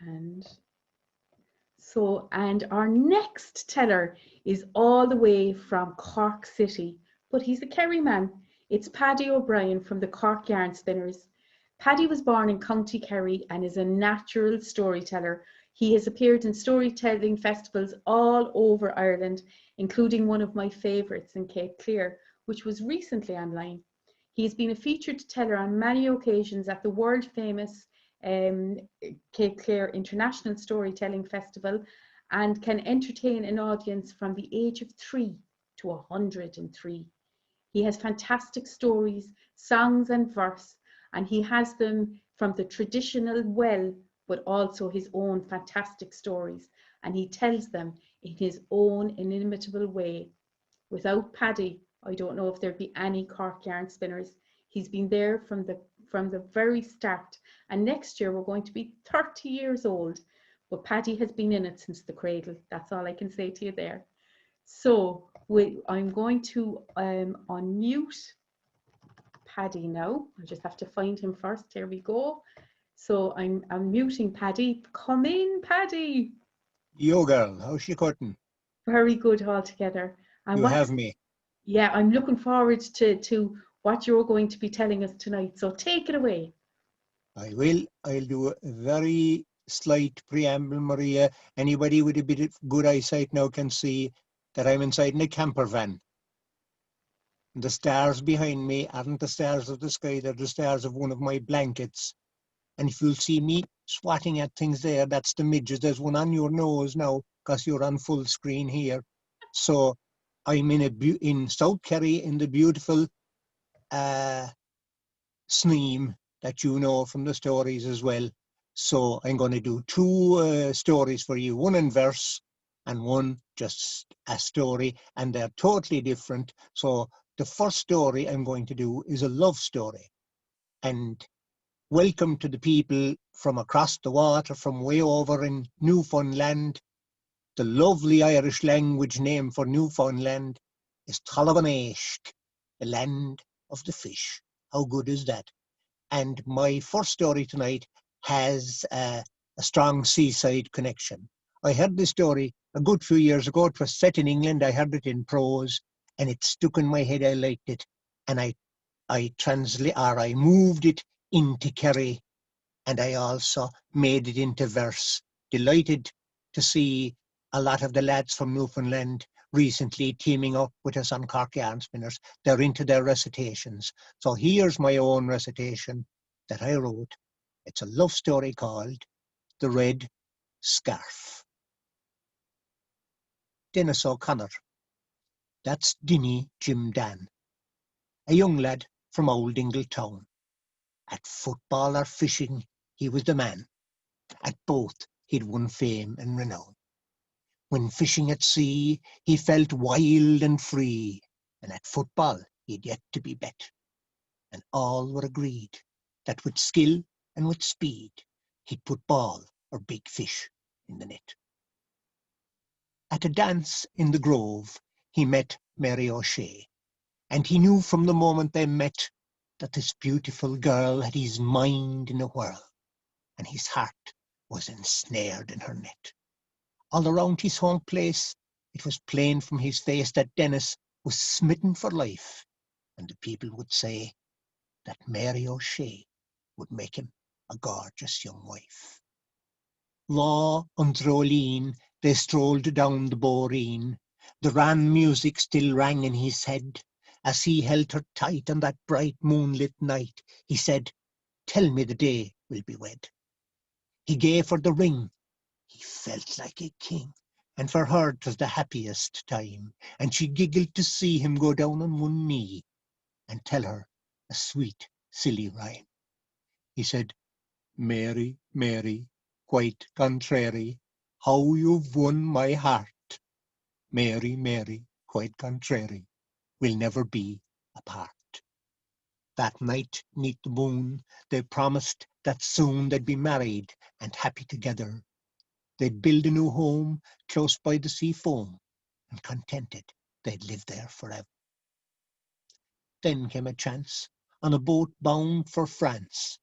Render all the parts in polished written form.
And and our next teller is all the way from Cork City, but he's a Kerry man. It's Paddy O'Brien from the Cork Yarnspinners. Paddy was born in County Kerry and is a natural storyteller. He has appeared in storytelling festivals all over Ireland, including one of my favourites in Cape Clear, which was recently online. He has been a featured teller on many occasions at the world famous um, Cape Clear International Storytelling Festival and can entertain an audience from the age of 3 to 103. He has fantastic stories, songs and verse, and he has them from the traditional well, but also his own fantastic stories, and he tells them in his own inimitable way. Without Paddy, I don't know if there'd be any Cork Yarn Spinners. He's been there from the very start, and next year we're going to be 30 years old. But Paddy has been in it since the cradle. That's all I can say to you there. So I'm going to unmute Paddy now. I just have to find him first. Here we go. So I'm muting Paddy. Come in, Paddy. Yo girl, how's she cutting? Very good altogether. And You have me. Yeah, I'm looking forward to what you're going to be telling us tonight. So take it away. I will. I'll do a very slight preamble, Maria. Anybody with a bit of good eyesight now can see that I'm inside in a camper van. The stars behind me aren't the stars of the sky, they're the stars of one of my blankets. And if you'll see me swatting at things there, that's the midges. There's one on your nose now, because you're on full screen here. So I'm in South Kerry in the beautiful Sneem that you know from the stories as well. So I'm going to do two stories for you, one in verse and one just a story, and they're totally different. So the first story I'm going to do is a love story. And welcome to the people from across the water, from way over in Newfoundland. The lovely Irish language name for Newfoundland is Tallavaneshk, the land of the fish. How good is that? And my first story tonight has a strong seaside connection. I heard this story a good few years ago. It was set in England. I heard it in prose, and it stuck in my head. I liked it, and I moved it into Kerry, and I also made it into verse. Delighted to see a lot of the lads from Newfoundland recently teaming up with us on Cork Yarnspinners. They're into their recitations. So here's my own recitation that I wrote. It's a love story called The Red Scarf. Dennis O'Connor. That's Dinny Jim Dan, a young lad from Old Dingle Town. At football or fishing, he was the man. At both, he'd won fame and renown. When fishing at sea, he felt wild and free, and at football, he'd yet to be bet. And all were agreed that with skill and with speed, he'd put ball or big fish in the net. At a dance in the Grove, he met Mary O'Shea, and he knew from the moment they met that this beautiful girl had his mind in a whirl, and his heart was ensnared in her net. All around his home place, it was plain from his face that Dennis was smitten for life, and the people would say that Mary O'Shea would make him a gorgeous young wife. Law and Droleen, they strolled down the Boreen. The ran music still rang in his head. As he held her tight on that bright moonlit night, he said, "Tell me the day we'll be wed." He gave her the ring. He felt like a king, and for her 'twas the happiest time, and she giggled to see him go down on one knee and tell her a sweet, silly rhyme. He said, "Mary, Mary, quite contrary, how you've won my heart. Mary, Mary, quite contrary, we'll never be apart." That night, 'neath the moon, they promised that soon they'd be married and happy together. They'd build a new home close by the sea foam, and contented they'd live there forever. Then came a chance on a boat bound for France,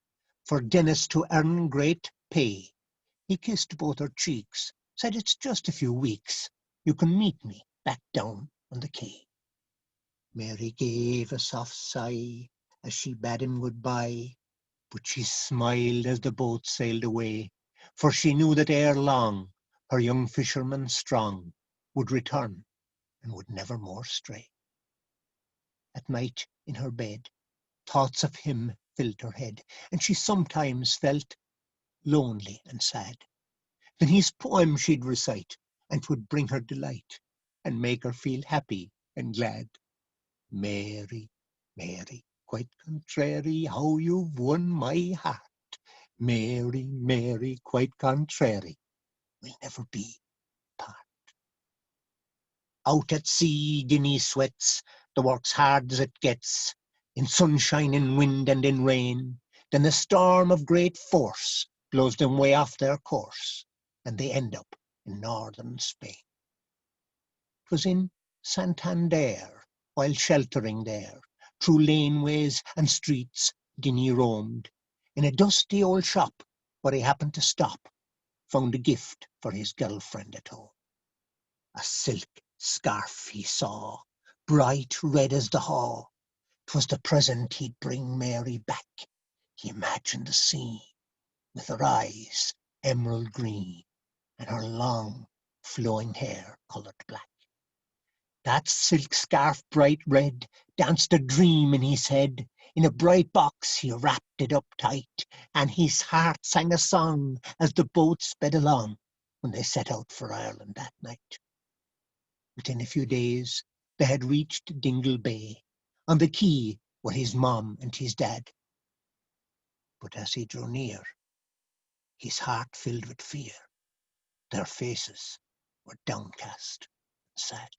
for Dennis to earn great pay. He kissed both her cheeks, said it's just a few weeks. You can meet me back down on the quay. Mary gave a soft sigh as she bade him goodbye, but she smiled as the boat sailed away, for she knew that ere long her young fisherman strong would return and would never more stray. At night in her bed, thoughts of him filled her head, and she sometimes felt lonely and sad. Then his poem she'd recite, and 'twould bring her delight, and make her feel happy and glad. Mary, Mary, quite contrary, how you've won my heart. Mary, Mary, quite contrary, we'll never be apart. Out at sea, Dinny sweats, the work's hard as it gets, in sunshine, in wind and in rain. Then a storm of great force blows them way off their course, and they end up in northern Spain. 'Twas in Santander, while sheltering there, through laneways and streets Dinny roamed. In a dusty old shop, where he happened to stop, found a gift for his girlfriend at home. A silk scarf he saw, bright red as the haw. 'Twas the present he'd bring Mary back. He imagined the scene, with her eyes emerald green, and her long flowing hair coloured black. That silk scarf bright red danced a dream in his head. In a bright box he wrapped it up tight, and his heart sang a song as the boat sped along when they set out for Ireland that night. Within a few days they had reached Dingle Bay. On the quay were his mom and his dad. But as he drew near, his heart filled with fear. Their faces were downcast and sad.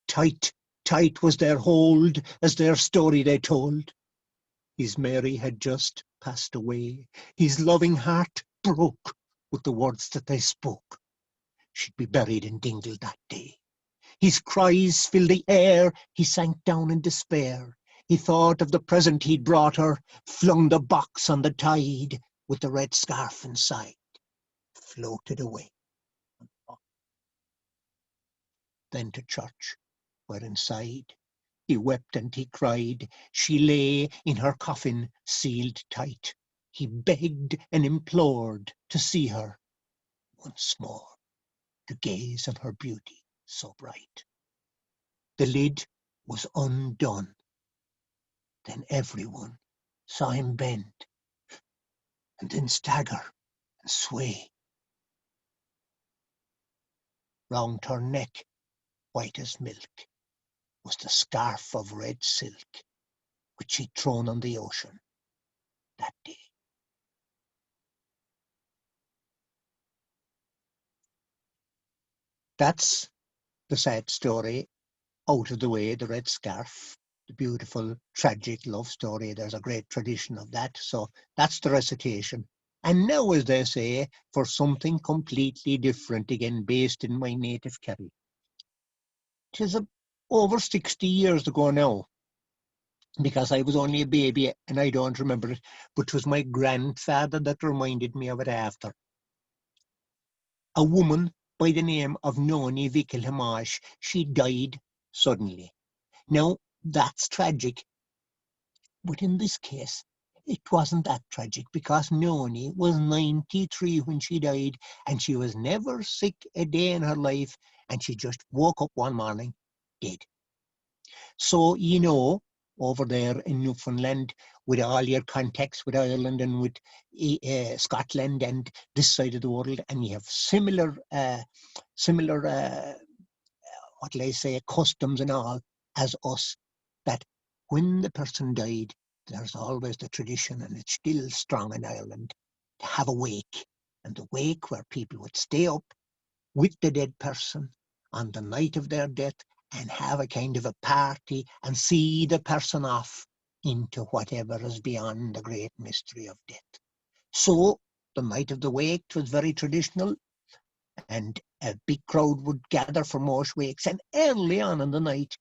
Tight, tight was their hold as their story they told. His Mary had just passed away. His loving heart broke with the words that they spoke. She'd be buried in Dingle that day. His cries filled the air. He sank down in despair. He thought of the present he'd brought her, flung the box on the tide with the red scarf inside, floated away. Then to church, where inside he wept and he cried. She lay in her coffin sealed tight. He begged and implored to see her once more, to gaze on her beauty so bright. The lid was undone. Then everyone saw him bend, and then stagger and sway. Round her neck, white as milk, was the scarf of red silk, which she'd thrown on the ocean that day. That's the sad story. Out of the way, the red scarf, the beautiful, tragic love story. There's a great tradition of that. So that's the recitation. And now, as they say, for something completely different, again based in my native Kerry. 'Tis over 60 years ago now, because I was only a baby and I don't remember it, but it was my grandfather that reminded me of it after. A woman by the name of Noni Vikilhamash, she died suddenly. Now, that's tragic, but in this case, it wasn't that tragic, because Noni was 93 when she died, and she was never sick a day in her life, and she just woke up one morning dead. So, over there in Newfoundland, with all your contacts with Ireland and with Scotland and this side of the world, and you have similar customs and all as us, that when the person died, there's always the tradition, and it's still strong in Ireland, to have a wake. And the wake where people would stay up with the dead person on the night of their death and have a kind of a party and see the person off into whatever is beyond the great mystery of death. So the night of the wake was very traditional, and a big crowd would gather for most wakes. And early on in the night,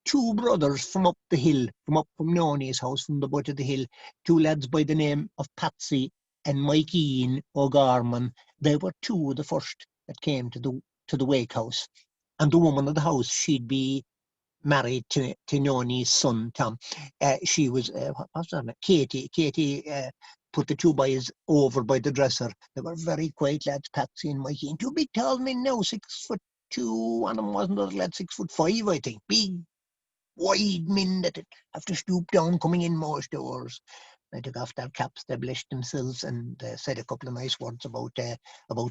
two brothers from up the hill, from Noni's house, from the butt of the hill, two lads by the name of Patsy and Mike Ian O'Gorman, they were two of the first that came to the wake house. And the woman of the house, she'd be married to Noni's son, Tom. She was, what was her name? Katie. Katie put the two boys over by the dresser. They were very quiet lads, Patsy and Mikey. And two big tall men now, 6'2". One of them wasn't other lad, 6'5", I think. Big, wide men that have to stoop down coming in most doors. They took off their caps, they blessed themselves, and said a couple of nice words about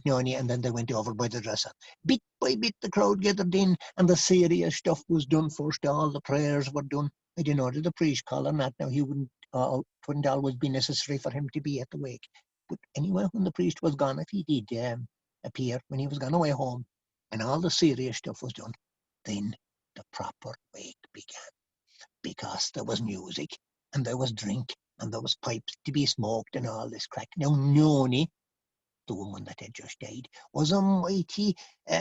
Noni, and then they went over by the dresser. Bit by bit, the crowd gathered in, and the serious stuff was done first. All the prayers were done. I don't know, did the priest call or not? Now, it wouldn't always be necessary for him to be at the wake. But anyway, when the priest was gone, if he did appear, when he was gone away home, and all the serious stuff was done, then the proper wake began. Because there was music, and there was drink, and there was pipes to be smoked and all this crack. Now, Noni, the woman that had just died, was a mighty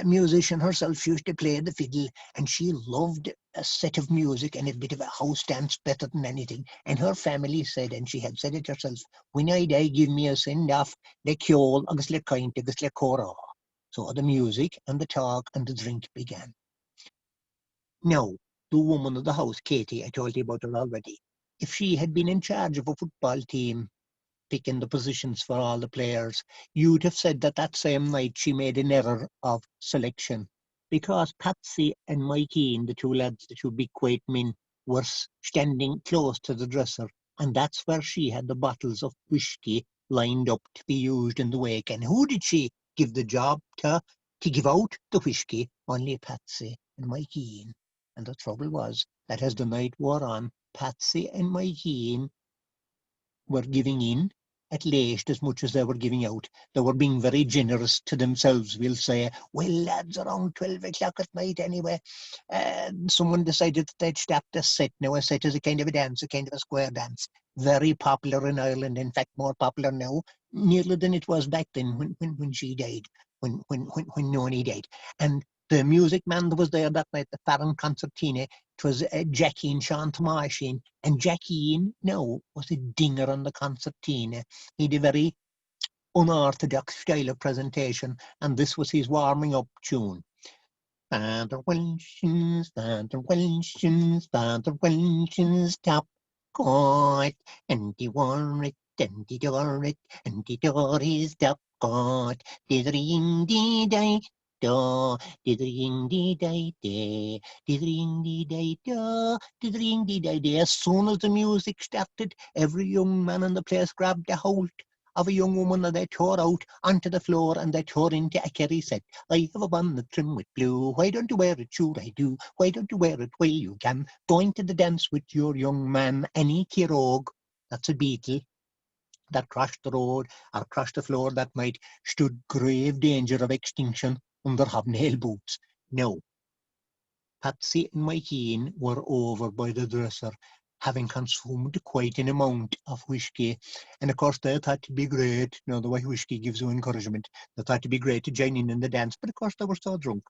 musician herself. She used to play the fiddle, and she loved a set of music and a bit of a house dance better than anything. And her family said, and she had said it herself, when I die, give me a send-off, le ceol, agus le caint, agus le cora. So the music and the talk and the drink began. Now, the woman of the house, Katie, I told you about her already. If she had been in charge of a football team, picking the positions for all the players, you'd have said that same night she made an error of selection. Because Patsy and Mike Ian, the two lads, the two big quiet men, were standing close to the dresser, and that's where she had the bottles of whiskey lined up to be used in the wake. And who did she give the job to give out the whiskey? Only Patsy and Mike Ian. And the trouble was that as the night wore on, Patsy and Mike Ian were giving in at least as much as they were giving out. They were being very generous to themselves, we'll say. Well, lads, around 12 o'clock at night anyway, someone decided that they'd start a set. Now, a set is a kind of a dance, a kind of a square dance. Very popular in Ireland, in fact, more popular now, nearly than it was back then when she died, when Noni died. And the music man that was there that night, the Farron Concertina, it was Jackie and Sean Tomashin, and Jackie now was a dinger on the concertina. He had a very unorthodox style of presentation, and this was his warming up tune. Father Welshins, top court, and he wore it, and he dore it, and he dore his top court, dithering dee day. Do, dithering dee day day, dithering dee day do, dithering dee day day. As soon as the music started, every young man in the place grabbed a hold of a young woman that they tore out onto the floor, and they tore into a Kerry set. I have a bonnet trim with blue, why don't you wear it? Sure I do, why don't you wear it? Well, you can. Going to the dance with your young man, Annie Kirog, that's a beetle that crossed the road or crossed the floor that night, stood grave danger of extinction under hobnail boots. Now, Patsy and Mike Ian were over by the dresser, having consumed quite an amount of whiskey, and of course they thought it'd be great, you know, the way whiskey gives you encouragement, they thought it'd be great to join in the dance, but of course they were so drunk.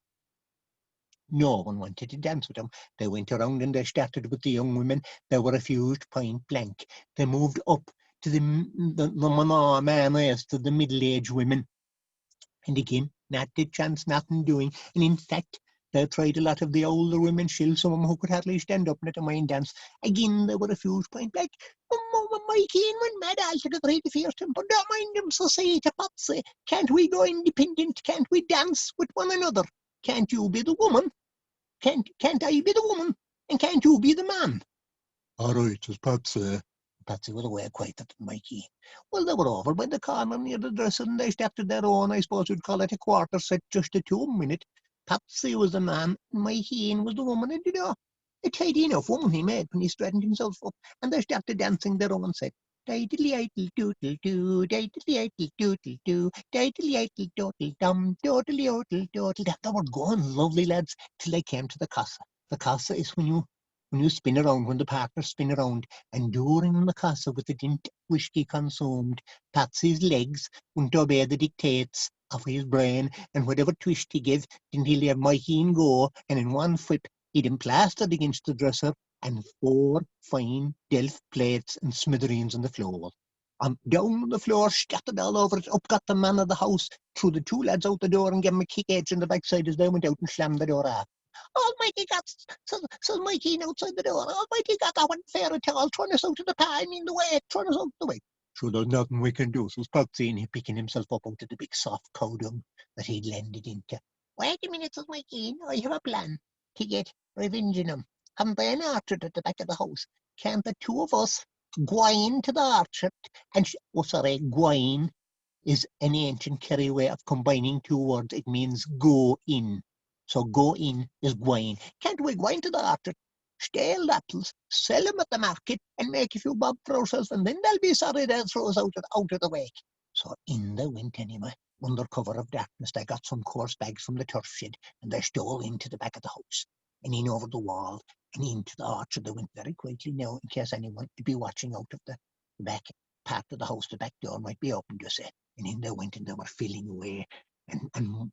No one wanted to dance with them. They went around and they started with the young women. They were refused point blank. They moved up to the mayonnaise, to the middle-aged women. And again, not a chance, nothing doing. And in fact, they tried a lot of the older women, still some of them who could hardly stand up and at a mind dance. Again, they were refused point blank. Mike Ian went mad altogether, tried to force him, but don't mind him, so say to Patsy, can't we go independent? Can't we dance with one another? Can't you be the woman? Can't I be the woman? And can't you be the man? All right, says Patsy. Patsy was away quieter than Mikey. Well, they were over by the corner near the dresser, and they started their own, I suppose you'd call it a quarter set, just a 2-minute. Patsy was the man, and Mikey was the woman, and you know, a tidy enough woman he made when he straightened himself up, and they started dancing their own set. Diddly-idle doodle-doo, diddly-idle doodle-doo, diddly-idle doodle-dum, doodly-odle-doodle. They were going lovely, lads, till they came to the casa. The casa is when you spin around, when the partners spin around, and during the casa with the dint whiskey consumed, Patsy's legs wouldn't obey the dictates of his brain, and whatever twist he gave, didn't he let Mikey go, and in one whip he'd him plastered against the dresser, and 4 fine delf plates and smithereens on the floor. Down on the floor, scattered all over it. Up got the man of the house, threw the two lads out the door and gave them a kick edge in the backside as they went out and slammed the door off. Almighty God, says Mikey outside the door. Almighty God, that wasn't fair at all. Throwing us out of the pie, I mean the way, throwing us out of the way. Sure, there's nothing we can do, says Patsy, and he picking himself up out of the big soft cow dung that he'd landed into. Wait a minute, says Mikey, I have a plan to get revenge on him. Haven't they an orchard at the back of the house? Can't the two of us go into the orchard and go in is an ancient Kerry way of combining two words. It means go in. So go in is go in. Can't we go into the orchard, steal the apples, sell them at the market, and make a few bob for ourselves, and then they'll be sorry they'll throw us out of the wake. So in they went anyway. Under cover of darkness, they got some coarse bags from the turf shed, and they stole into the back of the house, and in over the wall, and into the orchard. They went very quickly now, in case anyone would be watching out of the back part of the house. The back door might be open, you say. And in they went, and they were filling away. And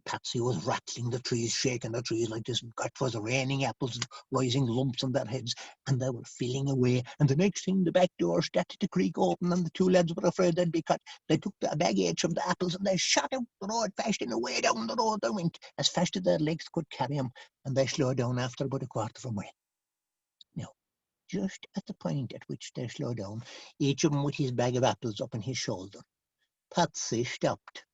Patsy was rattling the trees, shaking the trees like this. It was raining apples, rising lumps on their heads, and they were filling away. And the next thing, the back door started to creak open, and the two lads were afraid they'd be cut. They took the baggage of the apples, and they shot out the road fast, and away down the road they went, as fast as their legs could carry them, and they slowed down after about a quarter of a mile. Now, just at the point at which they slowed down, each of them with his bag of apples up on his shoulder, Patsy stopped.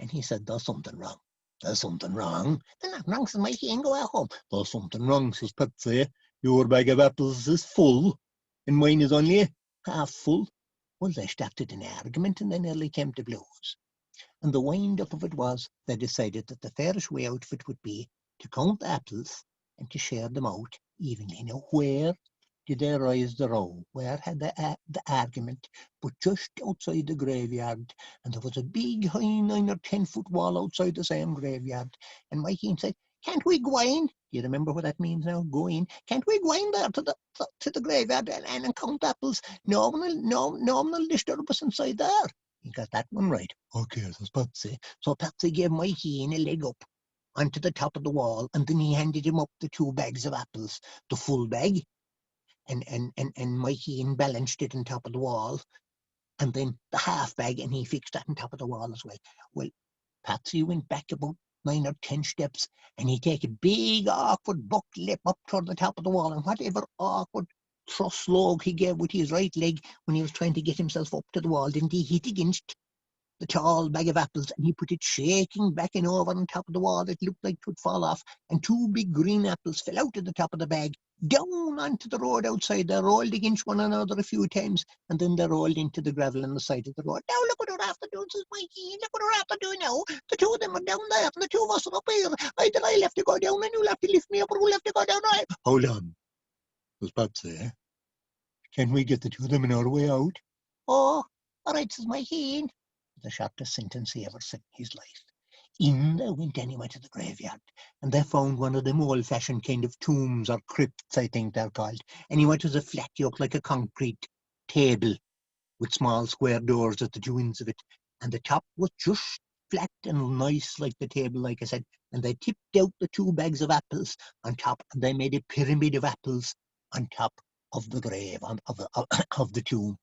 And he said, there's something wrong. There's something wrong. There's nothing wrong, says Mikey, and go at home. There's something wrong, says Patsy. Your bag of apples is full, and mine is only half full. Well, they started an argument, and they nearly came to blows. And the wind-up of it was, they decided that the fairest way out of it would be to count the apples and to share them out evenly. Now, where did they rise the row? Where had the argument? But just outside the graveyard, and there was a big high 9 or 10 foot wall outside the same graveyard. And Mikey said, can't we go in? Do you remember what that means now? Go in. Can't we go in there to the graveyard and count apples? No one will disturb us inside there. He got that one right. Okay, says Patsy. So Patsy gave Mikey a leg up onto the top of the wall, and then he handed him up the 2 bags of apples, the full bag, and Mikey balanced it on top of the wall, and then the half bag, and he fixed that on top of the wall as well. Well, Patsy went back about 9 or 10 steps, and he take a big awkward buck leap up toward the top of the wall, and whatever awkward thrust log he gave with his right leg when he was trying to get himself up to the wall, didn't he hit against the tall bag of apples, and he put it shaking back and over on top of the wall. It looked like it would fall off, and 2 big green apples fell out of the top of the bag, down onto the road outside. They rolled against one another a few times, and then they rolled into the gravel on the side of the road. Now look what we're after doing, says Mikey. Look what we're after doing now. The 2 of them are down there, and the 2 of us are up here. Either I'll have to go down, and you'll have to lift me up, or we'll have to go down. Right. Hold on, says Patsy. Can we get the 2 of them in our way out? Oh, all right, says Mikey. The shortest sentence he ever said in his life. In they went anyway to the graveyard, and they found one of them old-fashioned kind of tombs or crypts, I think they're called. Anyway, it was a flat yoke like a concrete table with small square doors at the 2 ends of it, and the top was just flat and nice like the table, like I said, and they tipped out the 2 bags of apples on top, and they made a pyramid of apples on top of the grave, of the tomb.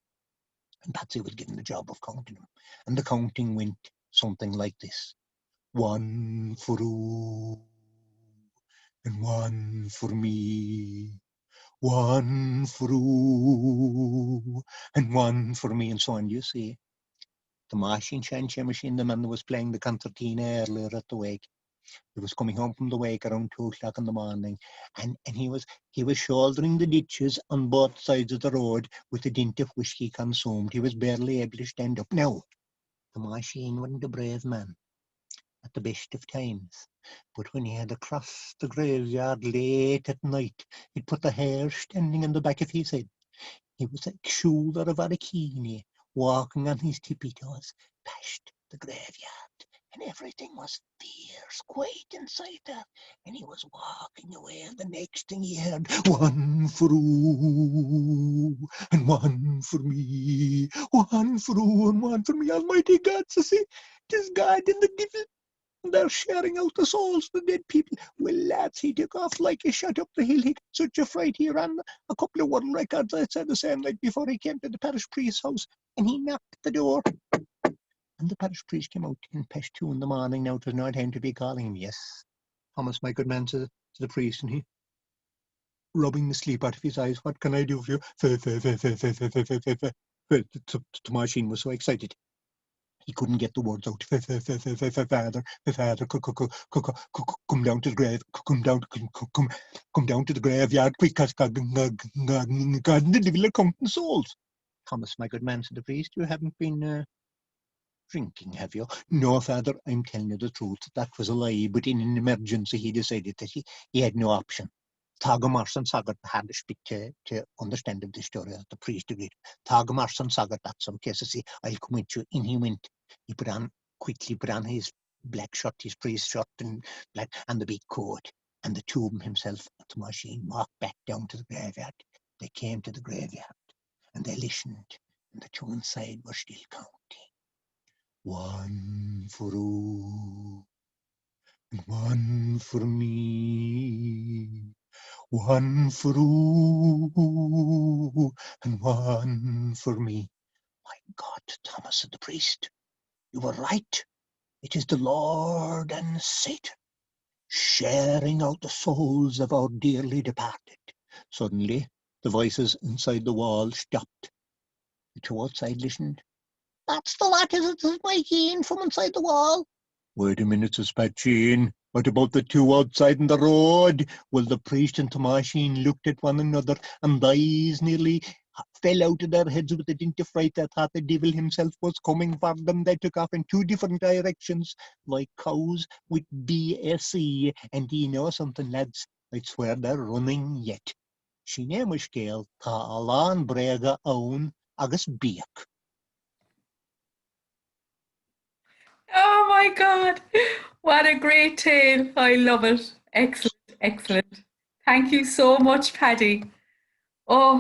And Patsy was given the job of counting them. And the counting went something like this. 1 for you, and 1 for me. 1 for you, and 1 for me, and so on. You see, the machine, the man that was playing the concertina earlier at the wake, he was coming home from the wake around 2 o'clock in the morning, and he was shouldering the ditches on both sides of the road with the dint of whisky consumed. He was barely able to stand up. Now, the machine wasn't a brave man at the best of times, but when he had to cross the graveyard late at night, it put the hair standing on the back of his head. He was like shoulder of a keeney, walking on his tippy toes past the graveyard. And everything was fierce, quiet inside there. And he was walking away, and the next thing he heard, 1 for you, and 1 for me. 1 for you, and 1 for me. Almighty God, says he, 'tis God and the devil. and they're sharing out the souls of the dead people. Well, lads, he took off like a shot up the hill. He got such a fright. He ran a couple of world records, I'd say, the same night before he came to the parish priest's house, and he knocked at the door. And the parish priest came out in past 2 in the morning. Now it was no time to be calling him. Yes, Thomas, my good man, to the priest, and he, rubbing the sleep out of his eyes, what can I do for you? Well, Tomášín was so excited he couldn't get the words out. Father, come down to the grave, come down to the graveyard quick, cause God and the devil are counting souls. Thomas, my good man, said the priest, you haven't been drinking, have you? No, Father, I'm telling you the truth. That was a lie, but in an emergency he decided that he had no option. Tagamarsan Sagat had to speak to understand of the story. The priest agreed. Tagamarsan Sagat, that's some cases. I'll come with you. In he went. He quickly put on his black shirt, his priest shirt, and the big coat. And the two of them, himself and Tomášín, walked back down to the graveyard. They came to the graveyard and they listened. And the two inside were still counting. 1 for you, and 1 for me. 1 for you, and 1 for me. My God, Thomas, said the priest, you were right. It is the Lord and Satan sharing out the souls of our dearly departed. Suddenly, the voices inside the wall stopped. The two outside listened. That's the lot, is it, Mikey, from inside the wall? Wait a minute, says Patchin. What about the two outside in the road? Well, the priest and Tomášín looked at one another, and eyes nearly fell out of their heads with a dint of fright. They thought the devil himself was coming for them. They took off in 2 different directions, like cows with BSE. And do you know something, lads? I'd swear they're running yet. Sinné muiscéal tá alán brega own agus biak. Oh my God, what a great tale. I love it. Excellent, excellent. Thank you so much, Paddy. Oh,